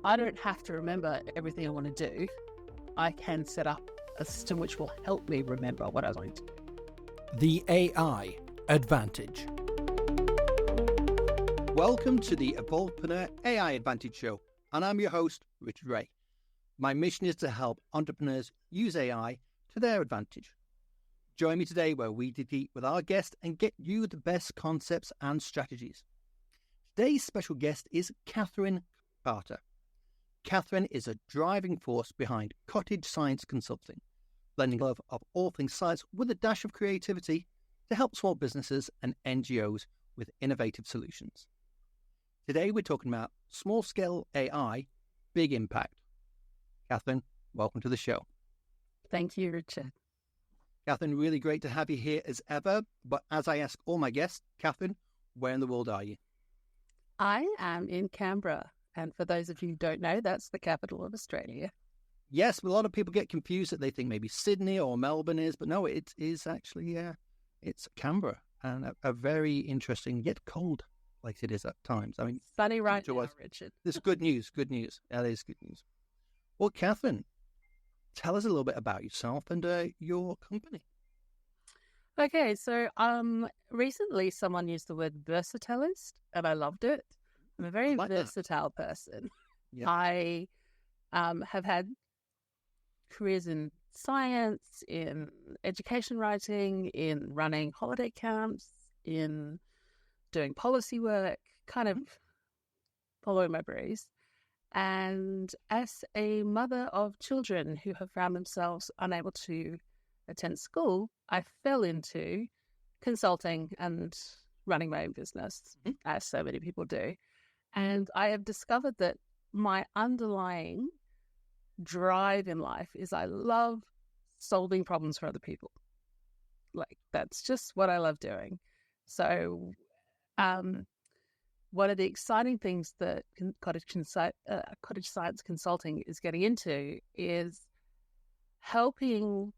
I don't have to remember everything I want to do. I can set up a system which will help me remember what I was going to do. The AI Advantage. Welcome to the Evolvepreneur AI Advantage Show, and I'm your host, Richard Wray. My mission is to help entrepreneurs use AI to their advantage. Join me today where we dig deep with our guest and get you the best concepts and strategies. Today's special guest is Kathryn Carter. Kathryn is a driving force behind Cottage Science Consulting, blending love of all things science with a dash of creativity to help small businesses and NGOs with innovative solutions. Today we're talking about small-scale AI, big impact. Kathryn, welcome to the show. Thank you, Richard. Kathryn, really great to have you here as ever. But as I ask all my guests, Kathryn, where in the world are you? I am in Canberra. And for those of you who don't know, that's the capital of Australia. Yes, but a lot of people get confused that they think maybe Sydney or Melbourne is, but no, it is actually, it's Canberra, and a very interesting yet cold place it is at times. I mean, sunny right now, Richard. This is good news, good news. That is good news. Well, Kathryn, tell us a little bit about yourself and your company. Okay, so recently someone used the word versatilist, and I loved it. I'm a very versatile person. Yep. I have had careers in science, in education writing, in running holiday camps, in doing policy work, kind of following my breeze. And as a mother of children who have found themselves unable to attend school, I fell into consulting and running my own business, as so many people do. And I have discovered that my underlying drive in life is I love solving problems for other people. Like, that's just what I love doing. So one of the exciting things that Cottage Science Consulting is getting into is helping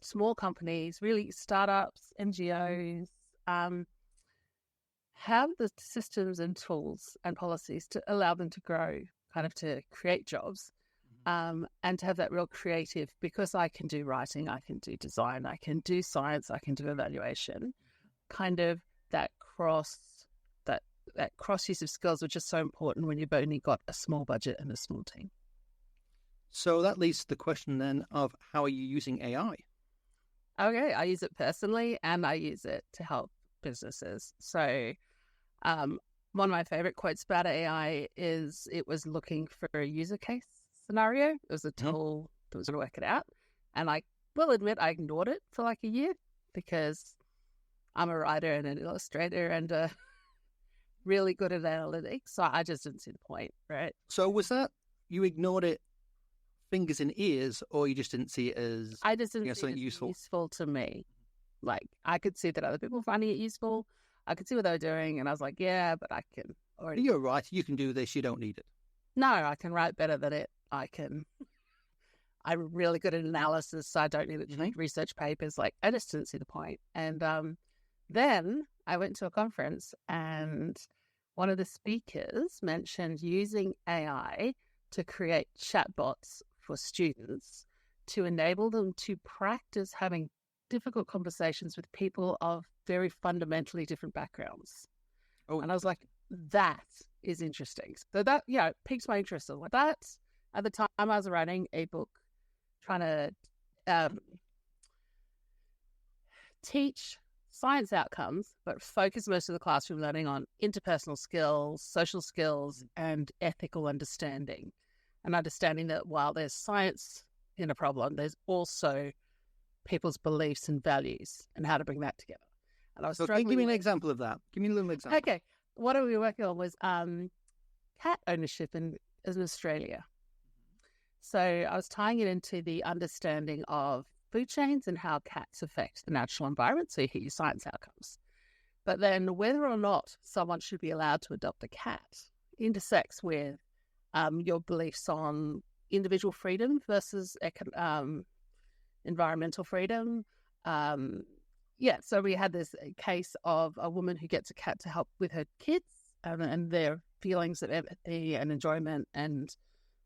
small companies, really startups, NGOs, have the systems and tools and policies to allow them to grow, kind of to create jobs, and to have that real creative, because I can do writing, I can do design, I can do science, I can do evaluation, kind of that cross use of skills, which is so important when you've only got a small budget and a small team. So that leads to the question then of how are you using AI? Okay, I use it personally and I use it to help businesses. So one of my favorite quotes about AI is it was looking for a user case scenario. It was a tool that was going to work it out. And I will admit I ignored it for like a year because I'm a writer and an illustrator and really good at analytics. So I just didn't see the point, right? So was that you ignored it fingers in ears, or you just didn't see it as I just didn't see something it useful to me? Like, I could see that other people were finding it useful. I could see what they were doing, and I was like, yeah, but I can already... You're right. You can do this. You don't need it. No, I can write better than it. I'm really good at analysis, so I don't need it to make research papers. Like, I just didn't see the point. And then I went to a conference, and one of the speakers mentioned using AI to create chatbots for students to enable them to practice having difficult conversations with people of very fundamentally different backgrounds. Oh, and I was like, that is interesting. So that, it piqued my interest. So like that, at the time I was writing a book trying to teach science outcomes, but focus most of the classroom learning on interpersonal skills, social skills, and ethical understanding. And understanding that while there's science in a problem, there's also people's beliefs and values and how to bring that together. And I was struggling. Give me an example of that. Give me a little example. Okay. What we were working on was cat ownership in Australia. So I was tying it into the understanding of food chains and how cats affect the natural environment. So you hit your science outcomes. But then whether or not someone should be allowed to adopt a cat intersects with your beliefs on individual freedom versus environmental freedom. So we had this case of a woman who gets a cat to help with her kids, and they're feelings of empathy and enjoyment and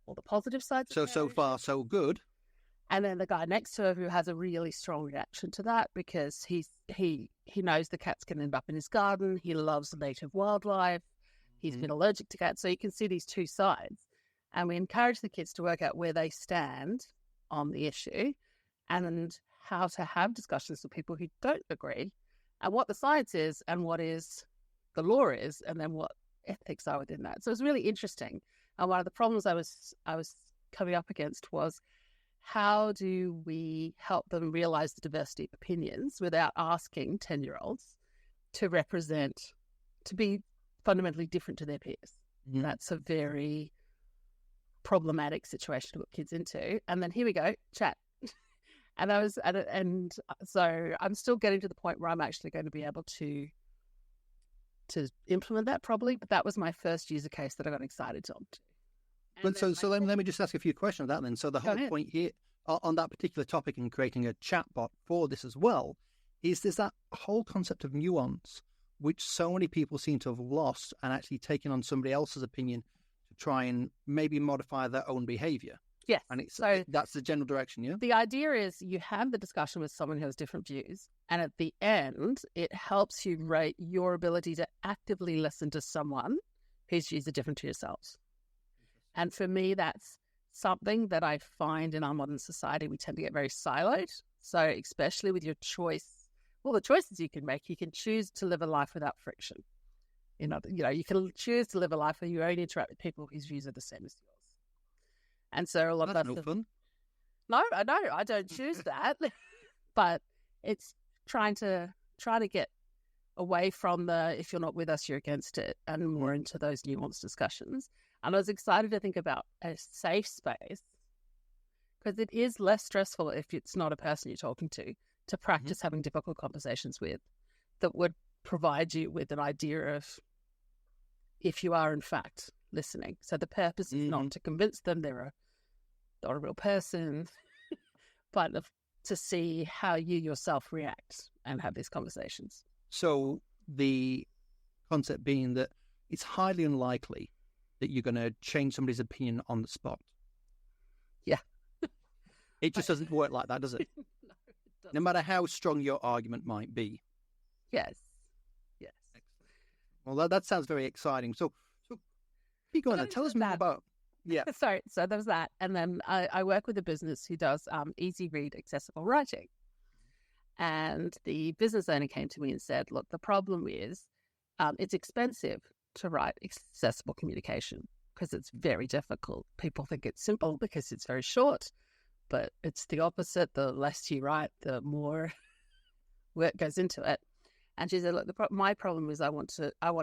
all the positive sides. So far, so good. And then the guy next to her who has a really strong reaction to that because he knows the cats can end up in his garden. He loves native wildlife. He's been allergic to cats. So you can see these two sides. And we encourage the kids to work out where they stand on the issue and how to have discussions with people who don't agree and what the science is and what is the law is and then what ethics are within that. So it's really interesting. And one of the problems I was coming up against was how do we help them realize the diversity of opinions without asking 10-year-olds to be fundamentally different to their peers? Mm-hmm. That's a very problematic situation to put kids into. And then here we go, chat. And so I'm still getting to the point where I'm actually going to be able to implement that probably, but that was my first user case that I got excited on to. But so let me just ask a few questions on that then. So the whole point here on that particular topic and creating a chatbot for this as well is there's that whole concept of nuance, which so many people seem to have lost and actually taken on somebody else's opinion to try and maybe modify their own behavior. Yes. And so that's the general direction, yeah? The idea is you have the discussion with someone who has different views, and at the end, it helps you rate your ability to actively listen to someone whose views are different to yourselves. And for me, that's something that I find in our modern society, we tend to get very siloed. So especially with your choice, the choices you can make, you can choose to live a life without friction. You can choose to live a life where you only interact with people whose views are the same as yours. And so a lot of no fun. No, I don't choose that. But it's trying to get away from the if you're not with us, you're against it, and more into those nuanced discussions. And I was excited to think about a safe space because it is less stressful if it's not a person you're talking to practice having difficult conversations with that would provide you with an idea of if you are in fact listening. So the purpose is not to convince them they're not a real person, but to see how you yourself react and have these conversations. So the concept being that it's highly unlikely that you're going to change somebody's opinion on the spot. Yeah. It just doesn't work like that, does it? No, it doesn't. No matter how strong your argument might be. Yes. Well, that sounds very exciting. So keep going. Tell us more about. Yeah. Sorry. So there's that. And then I work with a business who does easy read, accessible writing. And the business owner came to me and said, look, the problem is it's expensive to write accessible communication because it's very difficult. People think it's simple because it's very short, but it's the opposite. The less you write, the more work goes into it. And she said, look, my problem is I want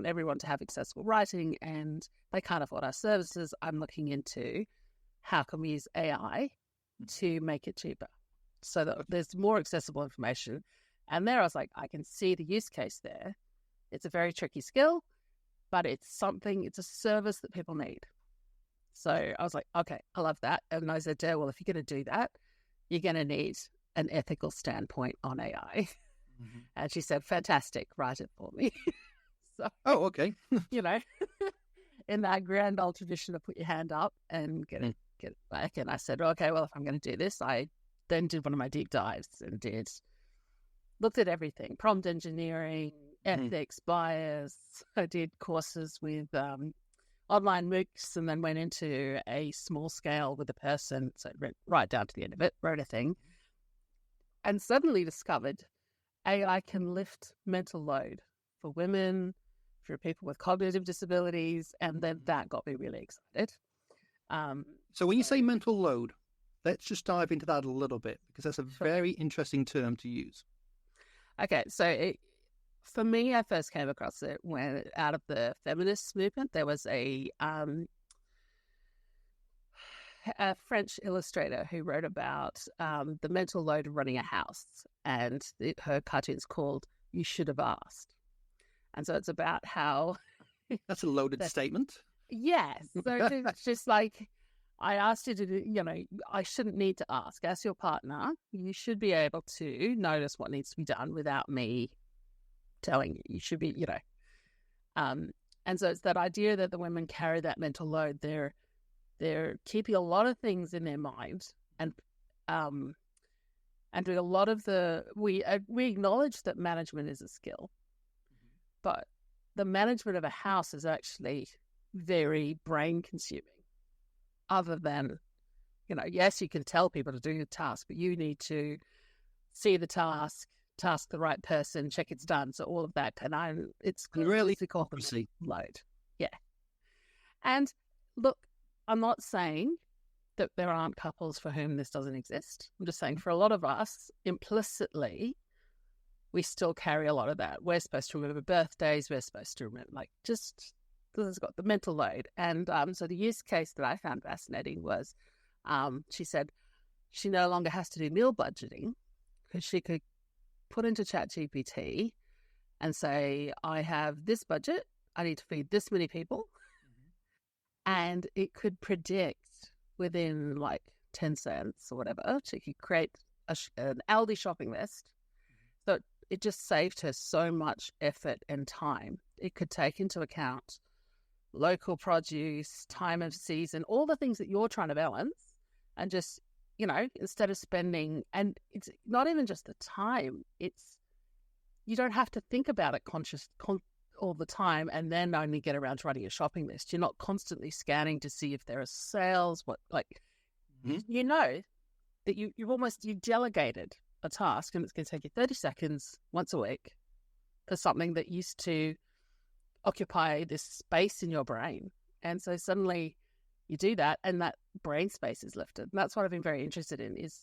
everyone to have accessible writing and they can't afford our services. I'm looking into how can we use AI to make it cheaper so that there's more accessible information. And there I was like, I can see the use case there. It's a very tricky skill, but it's a service that people need. So I was like, okay, I love that. And I said to her, well, if you're going to do that, you're going to need an ethical standpoint on AI. Mm-hmm. And she said, fantastic, write it for me. So, okay. In that grand old tradition of put your hand up and get it back. And I said, okay, well, if I'm going to do this, I then did one of my deep dives and looked at everything, prompt engineering, ethics, bias. I did courses with online MOOCs and then went into a small scale with a person. So right down to the end of it, wrote a thing and suddenly discovered AI can lift mental load for women, for people with cognitive disabilities, and then that got me really excited. So when you say mental load, let's just dive into that a little bit because that's a very interesting term to use. Okay, so for me, I first came across it when out of the feminist movement, there was a French illustrator who wrote about the mental load of running a house, and her cartoon's called "You Should Have Asked," and so it's about how that's a loaded statement. Yes, so it's just like I asked you to do. I shouldn't need to ask. Ask your partner. You should be able to notice what needs to be done without me telling you. You should be, And so it's that idea that the women carry that mental load. They're keeping a lot of things in their mind and doing a lot of we acknowledge that management is a skill, but the management of a house is actually very brain consuming. Other than, yes, you can tell people to do the task, but you need to see the task the right person, check it's done. So all of that, and it's really competency load. Yeah. And look, I'm not saying that there aren't couples for whom this doesn't exist. I'm just saying for a lot of us, implicitly, we still carry a lot of that. We're supposed to remember birthdays. We're supposed to remember, this has got the mental load. And so the use case that I found fascinating was she said she no longer has to do meal budgeting because she could put into ChatGPT and say, I have this budget. I need to feed this many people. And it could predict within 10 cents or whatever, she could create an Aldi shopping list. So it just saved her so much effort and time. It could take into account local produce, time of season, all the things that you're trying to balance, and just, instead of spending, and it's not even just the time, it's, you don't have to think about it all the time and then only get around to writing a shopping list. You're not constantly scanning to see if there are sales, that you've delegated a task and it's going to take you 30 seconds once a week for something that used to occupy this space in your brain. And so suddenly you do that and that brain space is lifted. And that's what I've been very interested in is,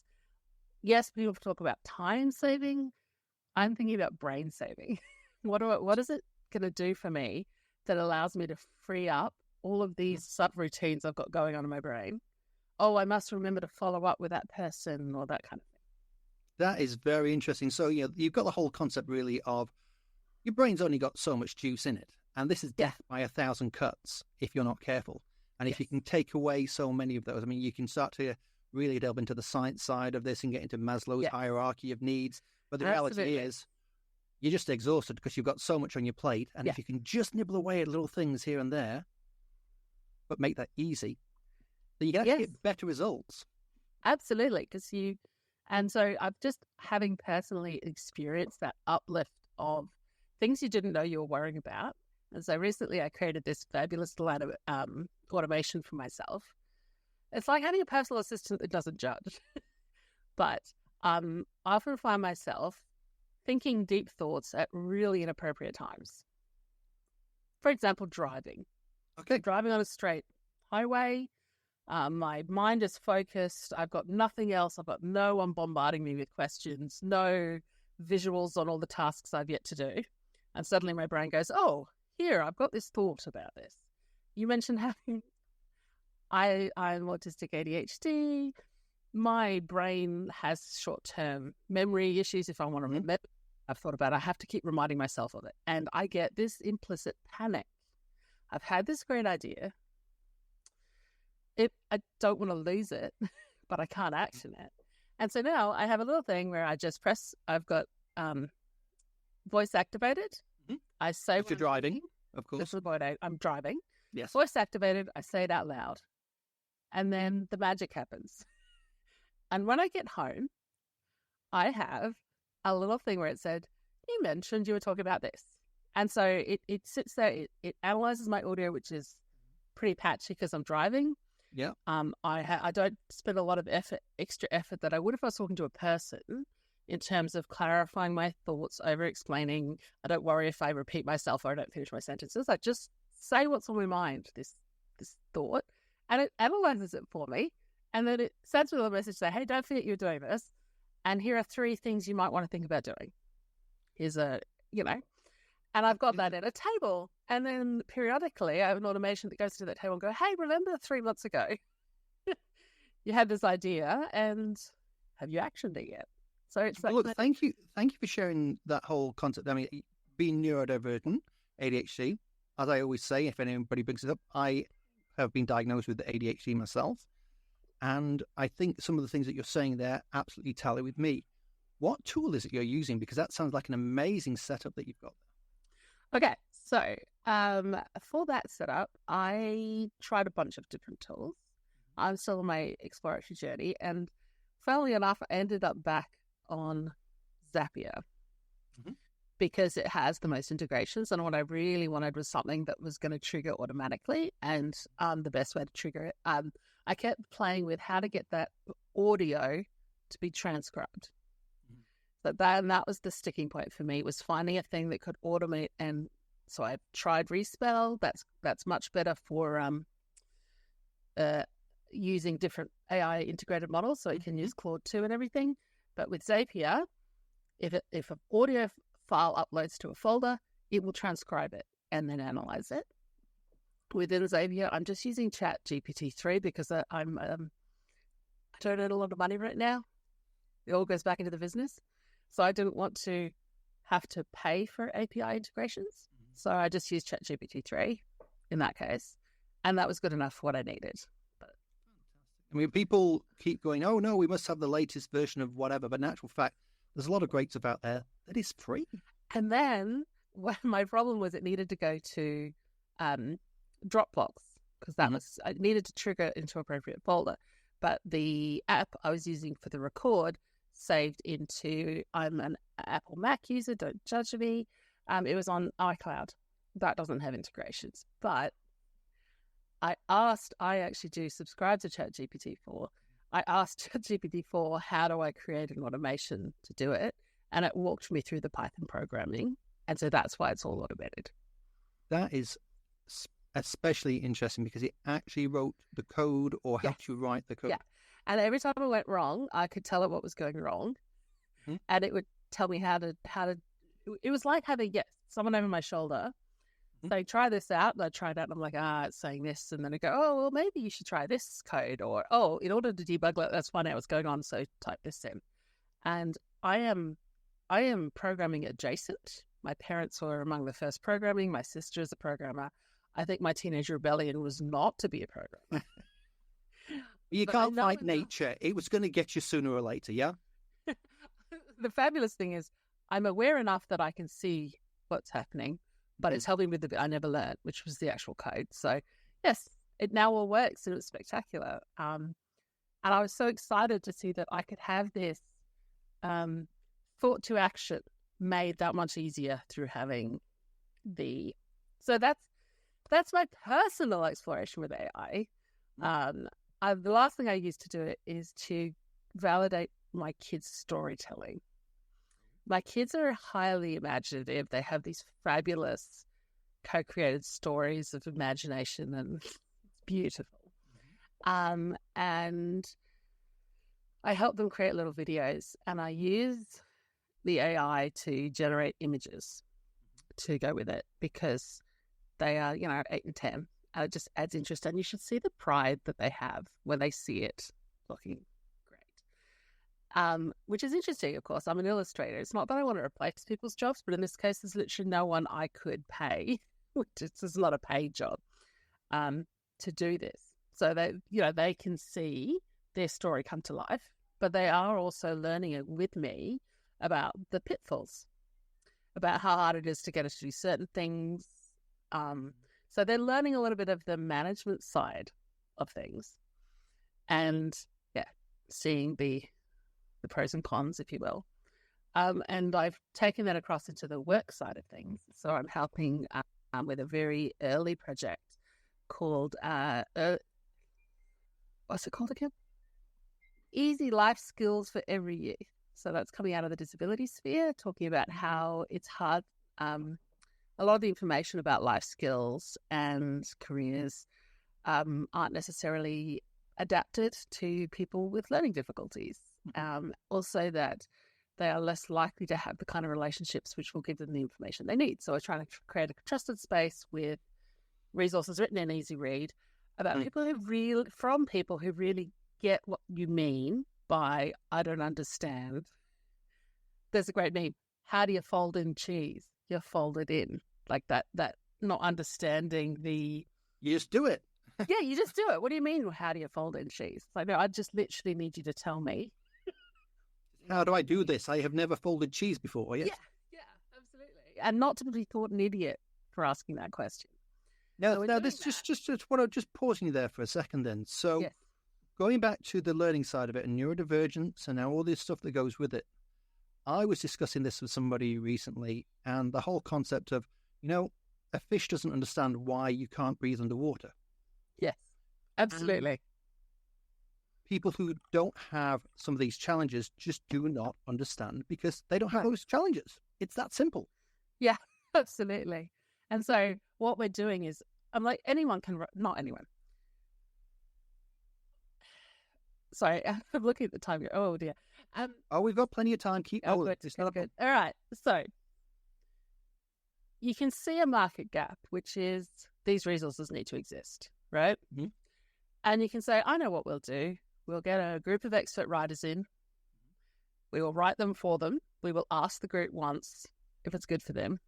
yes, people talk about time saving. I'm thinking about brain saving. What is it going to do for me that allows me to free up all of these sub-routines I've got going on in my brain? Oh, I must remember to follow up with that person or that kind of thing. That is very interesting. So, you've got the whole concept really of your brain's only got so much juice in it. And this is death by 1,000 cuts if you're not careful. And if you can take away so many of those, you can start to really delve into the science side of this and get into Maslow's hierarchy of needs. But the reality is you're just exhausted because you've got so much on your plate. And if you can just nibble away at little things here and there, but make that easy, then you can actually get better results. Absolutely. And so I've just having personally experienced that uplift of things you didn't know you were worrying about. And so recently I created this fabulous automation for myself. It's like having a personal assistant that doesn't judge. But I often find myself thinking deep thoughts at really inappropriate times. For example, driving. Okay. Driving on a straight highway. My mind is focused. I've got nothing else. I've got no one bombarding me with questions, no visuals on all the tasks I've yet to do. And suddenly my brain goes, oh, here, I've got this thought about this. You mentioned having, I'm autistic ADHD. My brain has short-term memory issues. If I want to remember, I've thought about it. I have to keep reminding myself of it. And I get this implicit panic. I've had this great idea. I don't want to lose it, but I can't action it. And so now I have a little thing where I just press, I've got voice activated. I say if you're driving, of course. This is what I'm driving. Yes. Voice activated, I say it out loud. And then the magic happens. And when I get home, I have a little thing where it said, you mentioned you were talking about this. And so it sits there, it analyzes my audio, which is pretty patchy because I'm driving. Yeah. I don't spend a lot of extra effort that I would if I was talking to a person in terms of clarifying my thoughts, over-explaining. I don't worry if I repeat myself or I don't finish my sentences. I just say what's on my mind, this thought, and it analyzes it for me. And then it sends me a message saying, hey, don't forget you're doing this. And here are 3 things you might want to think about doing. Here's and I've got that at a table. And then periodically I have an automation that goes to that table and go, hey, remember 3 months ago you had this idea and have you actioned it yet? So it's look, thank you for sharing that whole concept. Being neurodivergent, ADHD, as I always say, if anybody brings it up, I have been diagnosed with ADHD myself. And I think some of the things that you're saying there absolutely tally with me. What tool is it you're using? Because that sounds like an amazing setup that you've got there. Okay, so For that setup, I tried a bunch of different tools. I'm still on my exploratory journey, and funnily enough, I ended up back on Zapier because it has the most integrations. And what I really wanted was something that was going to trigger automatically, and the best way to trigger it. I kept playing with how to get that audio to be transcribed. So that was the sticking point for me, was finding a thing that could automate. And so I tried Respell. That's much better for using different AI integrated models, so you can use Claude 2 and everything. But with Zapier, if an audio file uploads to a folder, it will transcribe it and then analyze it. Within Zapier, I'm just using ChatGPT 3 because I don't earn a lot of money right now. It all goes back into the business. So I didn't want to have to pay for API integrations. So I just used ChatGPT 3 in that case. And that was good enough for what I needed. I mean, people keep going, oh, no, we must have the latest version of whatever. But in actual fact, there's a lot of great stuff out there that is free. And then my problem was it needed to go to Dropbox because that was, I needed to trigger into appropriate folder. But the app I was using for the record saved into, I'm an Apple Mac user, don't judge me. It was on iCloud. That doesn't have integrations. But I actually do subscribe to ChatGPT-4. I asked ChatGPT-4, how do I create an automation to do it? And it walked me through the Python programming. And so that's why it's all automated. That is especially interesting because it actually wrote the code or helped you write the code. Yeah. And every time I went wrong, I could tell it what was going wrong. And it would tell me how to, it was like having someone over my shoulder. So try this out. And I tried it out and I'm like, it's saying this. And then I go, oh, well, maybe you should try this code. Or, oh, in order to debug that, let's find out what's going on. So type this in. And I am programming adjacent. My parents were among the first programming. My sister is a programmer. I think my teenage rebellion was not to be a programmer. You can't fight nature. It was going to get you sooner or later, yeah? The fabulous thing is I'm aware enough that I can see what's happening, but it's helping with the bit I never learned, which was the actual code. So, yes, it now all works and it's spectacular. And I was so excited to see that I could have this thought to action made that much easier through having So that's my personal exploration with AI. The last thing I used to do it is to validate my kids' storytelling. My kids are highly imaginative. They have these fabulous co-created stories of imagination, and it's beautiful. And I help them create little videos, and I use the AI to generate images to go with it because they are, 8 and 10. And it just adds interest, and you should see the pride that they have when they see it looking great. Which is interesting, of course. I'm an illustrator. It's not that I want to replace people's jobs, but in this case, there's literally no one I could pay, which is not a paid job, to do this. So they can see their story come to life, but they are also learning it with me about the pitfalls, about how hard it is to get us to do certain things. So they're learning a little bit of the management side of things and, seeing the pros and cons, if you will. And I've taken that across into the work side of things. So I'm helping with a very early project called, what's it called again? Easy Life Skills for Every Year. So that's coming out of the disability sphere, talking about how it's hard. A lot of the information about life skills and careers aren't necessarily adapted to people with learning difficulties. Also that they are less likely to have the kind of relationships which will give them the information they need. So we're trying to create a trusted space with resources written in easy read about people who really get what you mean by, I don't understand. There's a great meme. How do you fold in cheese? You fold it in. Like that not understanding the... You just do it. Yeah, you just do it. What do you mean, how do you fold in cheese? It's like, no, I just literally need you to tell me. How do I do this? I have never folded cheese before. Yes. Yeah, absolutely. And not to be thought an idiot for asking that question. Now this just pausing you there for a second then. So Yes. going back to the learning side of it and neurodivergence and now all this stuff that goes with it, I was discussing this with somebody recently, and the whole concept of, a fish doesn't understand why you can't breathe underwater. Yes, absolutely. People who don't have some of these challenges just do not understand because they don't have those challenges. It's that simple. Yeah, absolutely. And so what we're doing is, I'm like, not anyone. Sorry, I'm looking at the time here. Oh dear. We've got plenty of time. Keep going. Good. All right. So you can see a market gap, which is these resources need to exist, right? Mm-hmm. And you can say, I know what we'll do. We'll get a group of expert writers in. We will write them for them. We will ask the group once if it's good for them,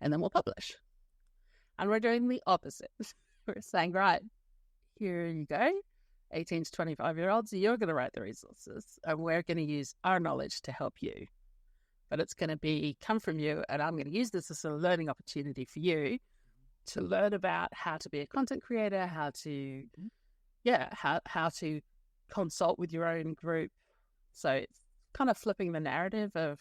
and then we'll publish. And we're doing the opposite. We're saying, right, here you go, 18 to 25-year-olds, you're going to write the resources, and we're going to use our knowledge to help you. But it's going to come from you, and I'm going to use this as a learning opportunity for you to learn about how to be a content creator, how to consult with your own group. So it's kind of flipping the narrative of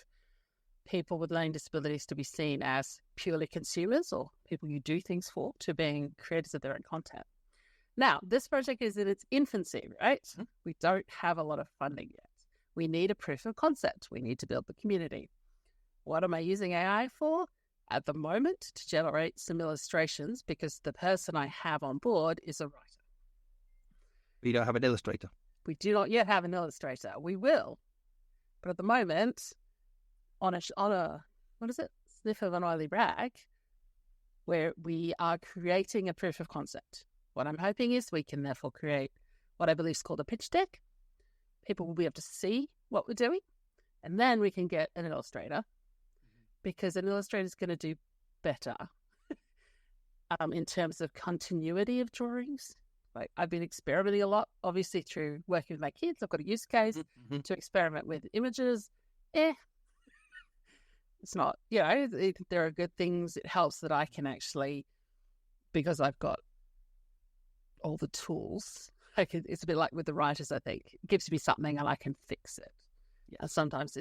people with learning disabilities to be seen as purely consumers or people you do things for, to being creators of their own content. Now, this project is in its infancy, right? Mm-hmm. We don't have a lot of funding yet. We need a proof of concept. We need to build the community. What am I using AI for? At the moment, to generate some illustrations, because the person I have on board is a writer. We don't have an illustrator. We do not yet have an illustrator. We will. But at the moment, on a what is it? Sniff of an oily rag, where we are creating a proof of concept. What I'm hoping is we can therefore create what I believe is called a pitch deck. People will be able to see what we're doing, and then we can get an illustrator, because an illustrator is going to do better in terms of continuity of drawings. Like, I've been experimenting a lot, obviously, through working with my kids. I've got a use case to experiment with images. It's not, there are good things. It helps that I can actually, because I've got all the tools, it's a bit like with the writers, I think. It gives me something and I can fix it. Yeah. Sometimes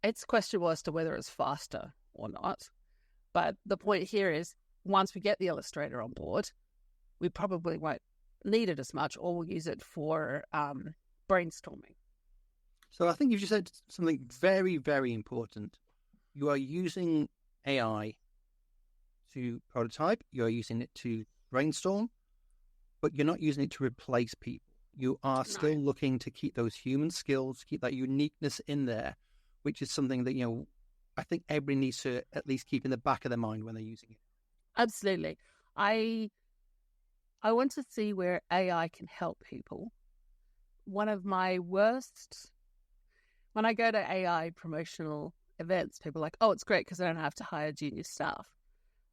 it's questionable as to whether it's faster or not. But the point here is, once we get the illustrator on board, we probably won't need it as much, or we'll use it for brainstorming. So I think you've just said something very, very important. You are using AI to prototype. You're using it to brainstorm, but you're not using it to replace people. You are still looking to keep those human skills, keep that uniqueness in there, which is something that, I think everybody needs to at least keep in the back of their mind when they're using it. Absolutely. I want to see where AI can help people. One of my worst, when I go to AI promotional events, people are like, oh, it's great because I don't have to hire junior staff.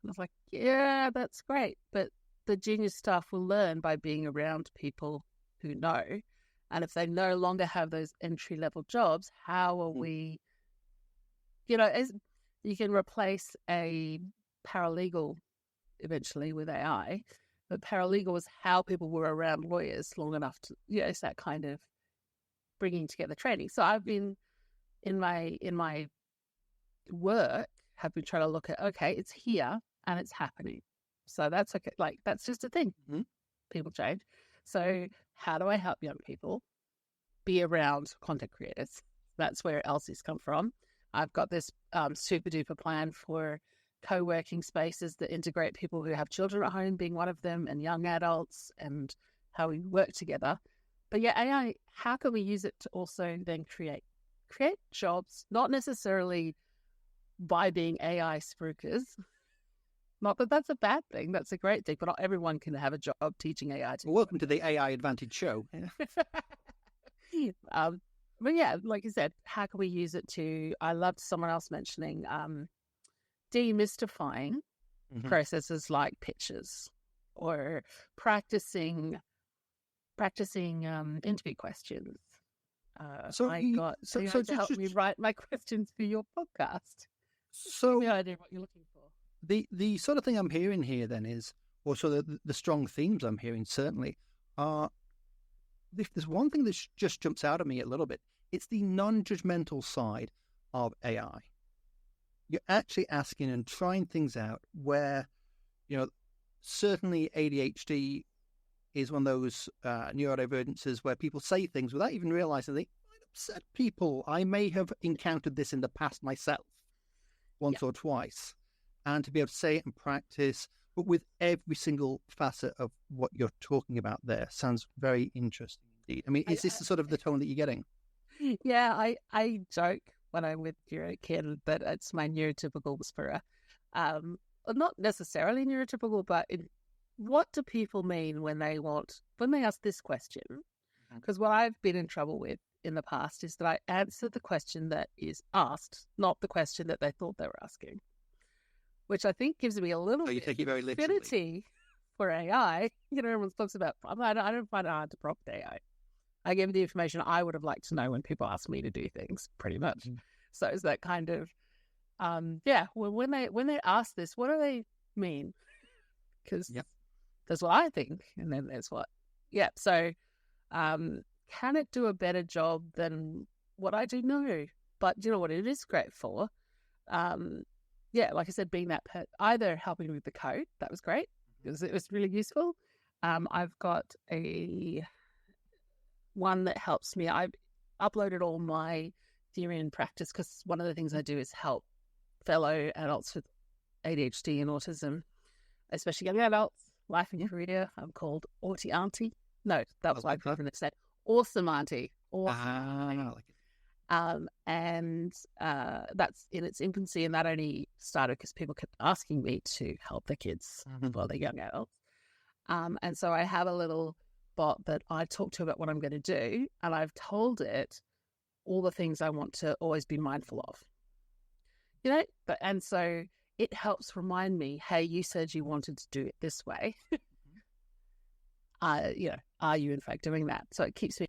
And I was like, yeah, that's great. But the junior staff will learn by being around people who know. And if they no longer have those entry-level jobs, how are we, as you can replace a paralegal eventually with AI, but paralegal was how people were around lawyers long enough to, it's that kind of bringing together training. So I've been, in my work, have been trying to look at, okay, it's here and it's happening. So that's okay. Like, that's just a thing. Mm-hmm. People change. So how do I help young people be around content creators? That's where Elsie's come from. I've got this super duper plan for co-working spaces that integrate people who have children at home, being one of them, and young adults, and how we work together. But yeah, AI, how can we use it to also then create jobs, not necessarily by being AI spruikers. Not that that's a bad thing. That's a great thing. But not everyone can have a job teaching AI. Welcome to the AI Advantage show. But yeah, like you said, how can we use it to, I loved someone else mentioning demystifying processes like pitches, or practicing interview questions. So to help me write my questions for your podcast. So no idea what you're looking for. The sort of thing I'm hearing here then is, or sort of the strong themes I'm hearing certainly are, if there's one thing that just jumps out at me a little bit, it's the non-judgmental side of AI. You're actually asking and trying things out where, certainly ADHD is one of those neurodivergences where people say things without even realizing they might upset people. I may have encountered this in the past myself once or twice. And to be able to say it and practice, but with every single facet of what you're talking about there, sounds very interesting indeed. I mean, is this the sort of the tone that you're getting? Yeah, I joke when I'm with your kid that it's my neurotypical whisperer. Not necessarily neurotypical, but what do people mean when they ask this question? Because what I've been in trouble with in the past is that I answer the question that is asked, not the question that they thought they were asking, which I think gives me a little bit take it very of literally. affinity for AI. Everyone talks about, I don't find it hard to prompt AI. I give the information I would have liked to know when people ask me to do things, pretty much. Mm-hmm. So it's that kind of, when they ask this, what do they mean? Because that's what I think, and then there's what. Yeah, so can it do a better job than what I do? No. But you know what it is great for? Like I said, being that either helping with the code, that was great, because it was really useful. I've got one that helps me. I've uploaded all my theory and practice, because one of the things I do is help fellow adults with ADHD and autism, especially young adults, life and career. I'm called Autie Auntie. No, that was my preference instead. Awesome Auntie. Awesome. And that's in its infancy, and that only started because people kept asking me to help their kids while they're young adults. And so I have a little bot that I talk to about what I'm going to do, and I've told it all the things I want to always be mindful of. And so it helps remind me, hey, you said you wanted to do it this way. Are you in fact doing that? So it keeps me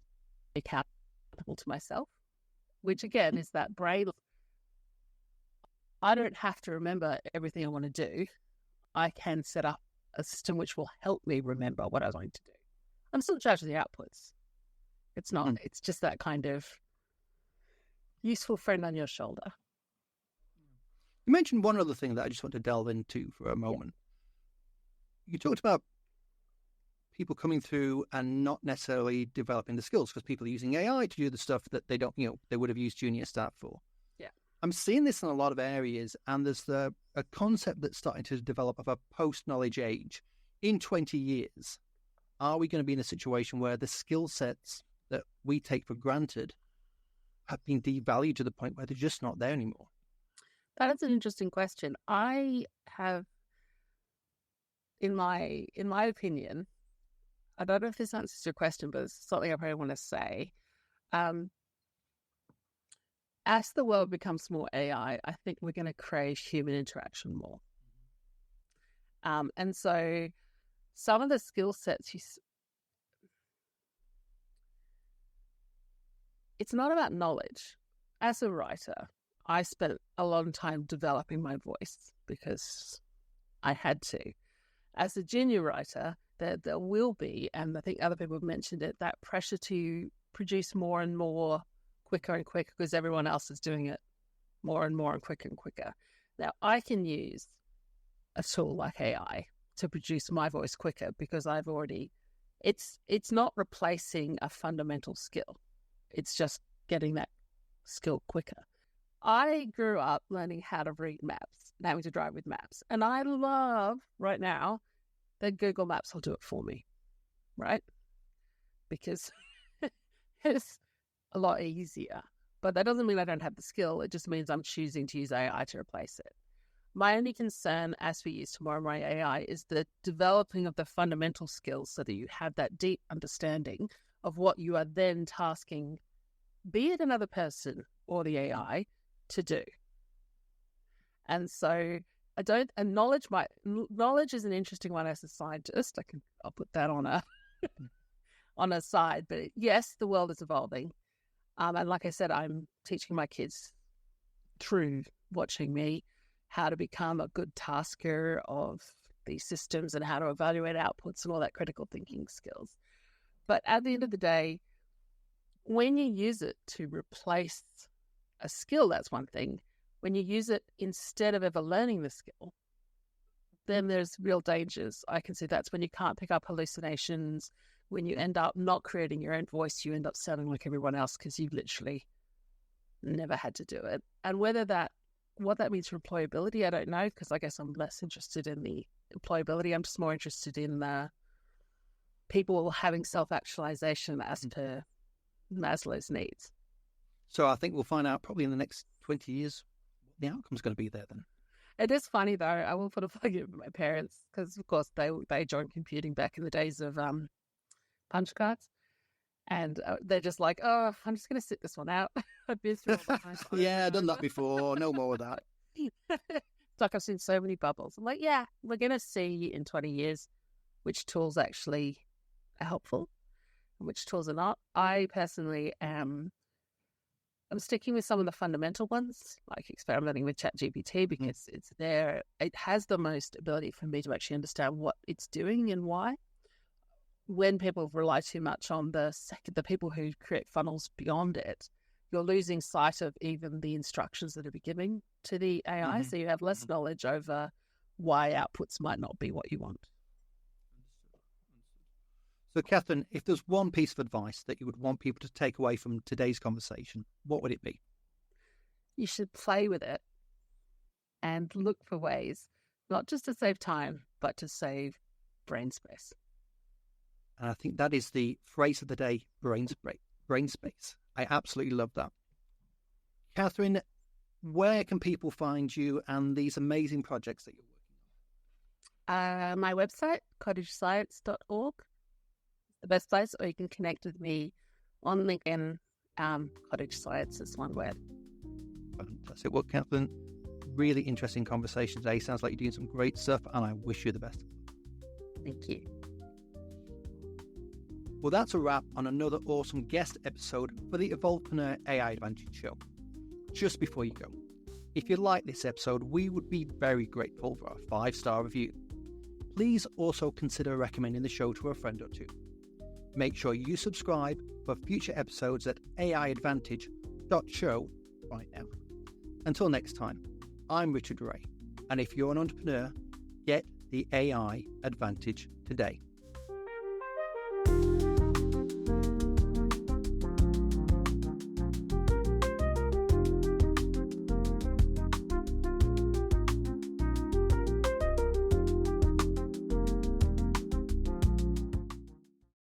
accountable to myself, which again is that brain. I don't have to remember everything I want to do. I can set up a system which will help me remember what I was going to do. I'm still in charge of the outputs. It's not, it's just that kind of useful friend on your shoulder. You mentioned one other thing that I just want to delve into for a moment. Yeah. You talked about people coming through and not necessarily developing the skills, because people are using AI to do the stuff that they don't, they would have used junior staff for. Yeah. I'm seeing this in a lot of areas, and there's a concept that's starting to develop of a post-knowledge age. In 20 years, are we going to be in a situation where the skill sets that we take for granted have been devalued to the point where they're just not there anymore? That is an interesting question. I have, in my opinion, I don't know if this answers your question, but it's something I probably want to say. As the world becomes more AI, I think we're going to crave human interaction more. And so some of the skill sets, it's not about knowledge. As a writer, I spent a long time developing my voice because I had to. As a junior writer, there will be, and I think other people have mentioned it, that pressure to produce more and more, quicker and quicker, because everyone else is doing it more and more and quicker and quicker. Now, I can use a tool like AI to produce my voice quicker because I've already, it's not replacing a fundamental skill. It's just getting that skill quicker. I grew up learning how to read maps and having to drive with maps. And I love right now that Google Maps will do it for me, right? Because it's a lot easier. But that doesn't mean I don't have the skill. It just means I'm choosing to use AI to replace it. My only concern as we use tomorrow my AI is the developing of the fundamental skills so that you have that deep understanding of what you are then tasking, be it another person or the AI, to do. And so knowledge is an interesting one as a scientist. I'll put that on a side. But yes, the world is evolving. And like I said, I'm teaching my kids through watching me. how to become a good tasker of these systems and how to evaluate outputs and all that critical thinking skills. But at the end of the day, when you use it to replace a skill, that's one thing. When you use it instead of ever learning the skill, then there's real dangers. I can see that's when you can't pick up hallucinations, when you end up not creating your own voice, you end up sounding like everyone else because you've literally never had to do it. And what that means for employability, I don't know, because I guess I'm less interested in the employability. I'm just more interested in the people having self-actualization as per Maslow's needs. So I think we'll find out probably in the next 20 years what the outcome's going to be there then. It is funny, though. I will put a plug in for my parents because, of course, they joined computing back in the days of punch cards. And they're just like, oh, I'm just going to sit this one out. I've been through all the Yeah, I've done that before. No more of that. It's like I've seen so many bubbles. I'm like, yeah, we're going to see in 20 years which tools actually are helpful and which tools are not. I personally I'm sticking with some of the fundamental ones, like experimenting with ChatGPT, because it's there. It has the most ability for me to actually understand what it's doing and why. When people rely too much on the people who create funnels beyond it, you're losing sight of even the instructions that are giving to the AI. So you have less knowledge over why outputs might not be what you want. So, Kathryn, if there's one piece of advice that you would want people to take away from today's conversation, what would it be? You should play with it and look for ways, not just to save time, but to save brain space. And I think that is the phrase of the day, brain space. I absolutely love that. Kathryn, where can people find you and these amazing projects that you're working on? My website, cottagescience.org, the best place, or you can connect with me on LinkedIn. Cottage Science is one word. Fantastic. Well, Kathryn, really interesting conversation today. Sounds like you're doing some great stuff, and I wish you the best. Thank you. Well, that's a wrap on another awesome guest episode for the Evolvepreneur AI Advantage show. Just before you go, if you like this episode, we would be very grateful for a 5-star review. Please also consider recommending the show to a friend or two. Make sure you subscribe for future episodes at aiadvantage.show right now. Until next time, I'm Richard Wray, and if you're an entrepreneur, get the AI advantage today.